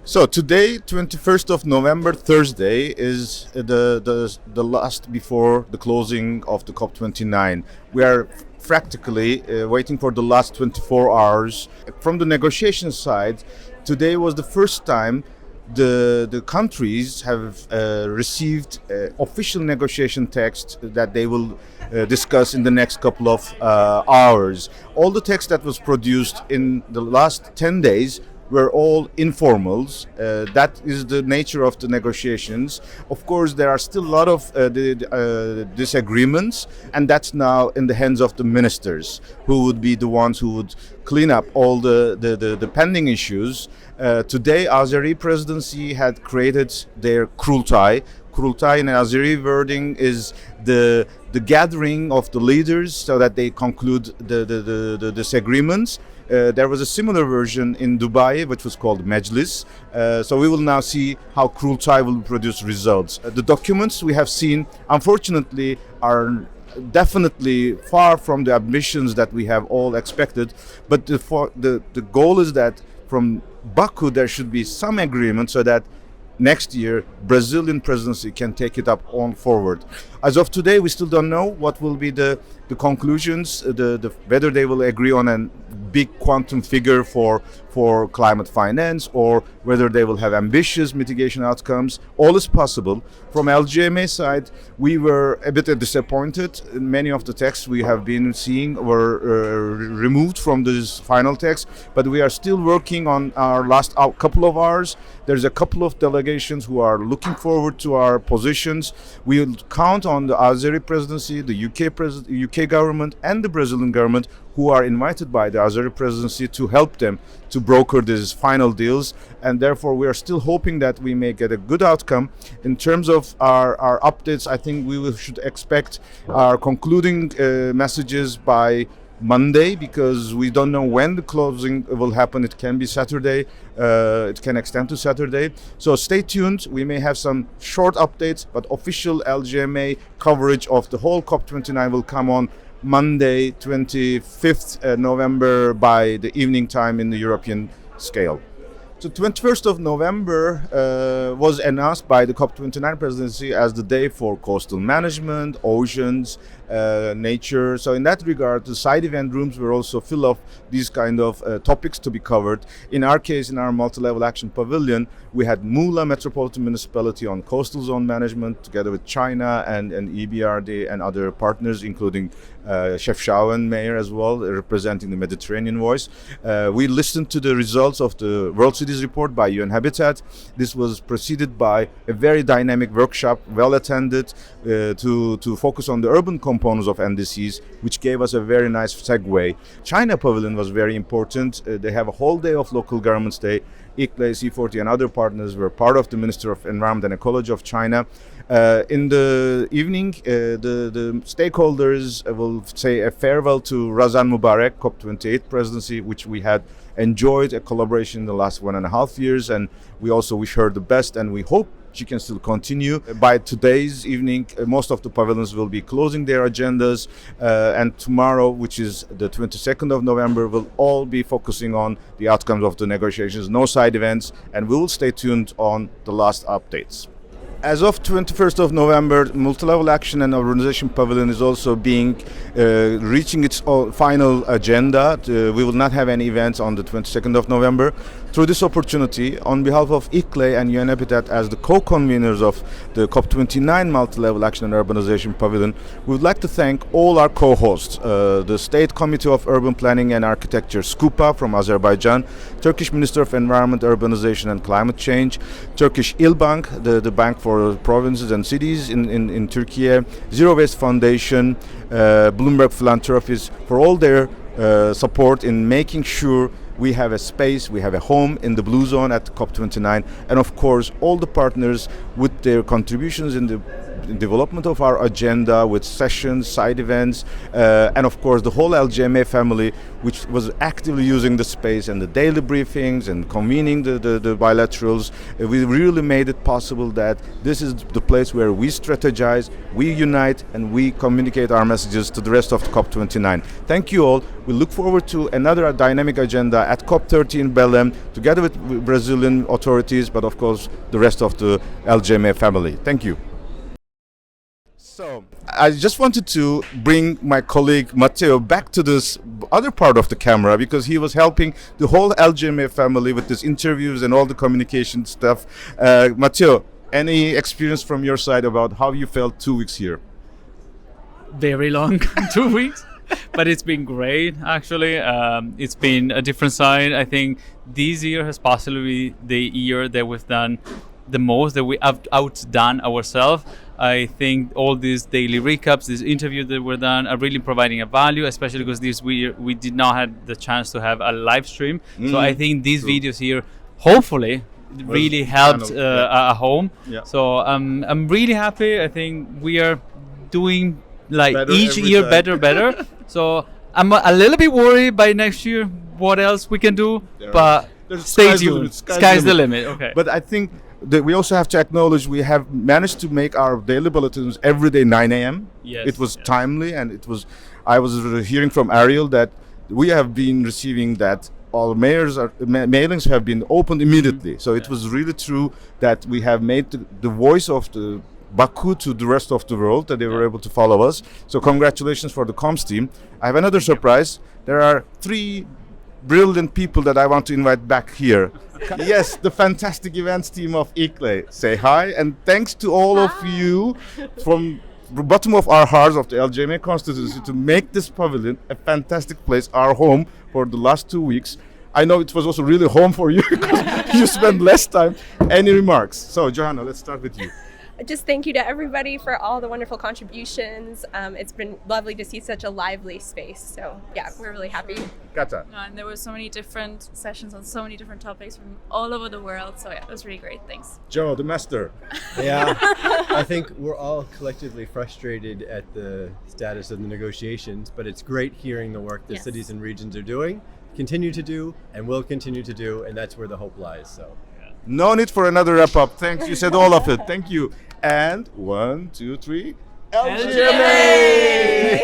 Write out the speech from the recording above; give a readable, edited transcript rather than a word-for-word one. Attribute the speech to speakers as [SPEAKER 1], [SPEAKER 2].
[SPEAKER 1] So today, 21st of November, Thursday, is the last before the closing of the COP29. We are practically waiting for the last 24 hours. From the negotiation side, today was the first time the countries have received official negotiation text that they will discuss in the next couple of hours. All the text that was produced in the last 10 days were all informals. That is the nature of the negotiations. Of course, there are still a lot of disagreements, and that's now in the hands of the ministers, who would be the ones who would clean up all the pending issues. Today, Azeri presidency had created their Kurultay. Kurultay in Azeri wording is the gathering of the leaders so that they conclude the disagreements. There was a similar version in Dubai, which was called Mejlis. So we will now see how Kurultay will produce results. The documents we have seen, unfortunately, are definitely far from the ambitions that we have all expected. But the goal is that from Baku there should be some agreement so that next year Brazilian presidency can take it up on forward. As of today, we still don't know what will be the conclusions, whether they will agree on a big quantum figure for climate finance, or whether they will have ambitious mitigation outcomes. All is possible. From LGMA side, we were a bit disappointed. Many of the texts we have been seeing were removed from this final text, but we are still working on our last couple of hours. There's a couple of delegations who are looking forward to our positions. We will count on the Azeri presidency, the UK government, and the Brazilian government, who are invited by the Azeri presidency to help them to broker these final deals. And therefore, we are still hoping that we may get a good outcome. In terms of our updates, I think should expect our concluding messages by Monday, because we don't know when the closing will happen. It can be Saturday, it can extend to Saturday. So stay tuned. We may have some short updates, but official LGMA coverage of the whole COP29 will come on Monday, 25th November by the evening time in the European scale. So 21st of November was announced by the COP29 presidency as the day for coastal management, oceans, nature. So in that regard, the side event rooms were also full of these kind of topics to be covered. In our case, in our Multilevel Action Pavilion, we had Muğla Metropolitan Municipality on coastal zone management together with China and EBRD and other partners, including Chefchaouen Mayor as well, representing the Mediterranean voice. We listened to the results of the World Cities Report by UN Habitat. This was preceded by a very dynamic workshop, well attended, to focus on the urban components of NDCs, which gave us a very nice segue. China Pavilion was very important. They have a whole day of local governments day. ICLEI, C40 and other partners were part of the Minister of Environment and Ecology of China. In the evening, the stakeholders will say a farewell to Razan Mubarak, COP28 presidency, which we had enjoyed a collaboration in the last 1.5 years, and we also wish her the best, and we hope she can still continue. By today's evening, most of the pavilions will be closing their agendas, and tomorrow, which is the 22nd of November, will all be focusing on the outcomes of the negotiations, no side events, and we will stay tuned on the last updates. As of 21st of November, Multilevel Action and Urbanization Pavilion is also reaching its final agenda. We will not have any events on the 22nd of November. Through this opportunity, on behalf of ICLEI and UN Habitat as the co-conveners of the COP29 Multilevel Action and Urbanization Pavilion, we would like to thank all our co-hosts, the State Committee of Urban Planning and Architecture, SKUPA from Azerbaijan, Turkish Minister of Environment, Urbanization and Climate Change, Turkish İlbank, the bank for provinces and cities in Turkey, Zero Waste Foundation, Bloomberg Philanthropies, for all their support in making sure we have a space, we have a home in the Blue Zone at COP29, and of course all the partners with their contributions in the development of our agenda with sessions, side events, and of course the whole LGMA family, which was actively using the space and the daily briefings and convening the bilaterals. We really made it possible that this is the place where we strategize, we unite, and we communicate our messages to the rest of the COP29. Thank you all. We look forward to another dynamic agenda at COP30 in Belém, together with Brazilian authorities, but of course the rest of the LGMA family. Thank you. So I just wanted to bring my colleague Matteo back to this other part of the camera, because he was helping the whole LGMA family with these interviews and all the communication stuff. Matteo, any experience from your side about how you felt 2 weeks here?
[SPEAKER 2] Very long 2 weeks, but it's been great actually. It's been a different side. I think this year has possibly been the year that we've done the most, that we have outdone ourselves. I think all these daily recaps, these interviews that were done, are really providing a value, especially because this we did not have the chance to have a live stream. So I think these videos here hopefully really helped at home. Yeah. So I'm really happy. I think we are doing like better each year time. better. So I'm a little bit worried by next year what else we can do, but stay tuned. Sky's the limit. Okay.
[SPEAKER 1] But I think that we also have to acknowledge we have managed to make our daily bulletins every day 9 a.m.
[SPEAKER 2] Yes,
[SPEAKER 1] it was timely, and it was. I was hearing from Ariel that we have been receiving that all mailings have been opened immediately. So it was really true that we have made the voice of the Baku to the rest of the world, that they were able to follow us. So congratulations for the comms team. I have another surprise. There are 3 brilliant people that I want to invite back here. Yes, the fantastic events team of ICLEI. Say hi, and thanks to all of you from the bottom of our hearts of the LGMA constituency to make this pavilion a fantastic place, our home for the last 2 weeks. I know it was also really home for you because you spent less time. Any remarks? So Johanna, let's start with you.
[SPEAKER 3] Just thank you to everybody for all the wonderful contributions. It's been lovely to see such a lively space. So yeah, we're really happy.
[SPEAKER 1] Kata.
[SPEAKER 4] And there were so many different sessions on so many different topics from all over the world. So yeah, it was really great. Thanks.
[SPEAKER 1] Joe, the master.
[SPEAKER 5] Yeah, I think we're all collectively frustrated at the status of the negotiations, but it's great hearing the work the cities and regions are doing, continue to do, and will continue to do, and that's where the hope lies. So.
[SPEAKER 1] No need for another wrap up. Thanks. You said all of it. Thank you. And 1, 2, 3. LGMA!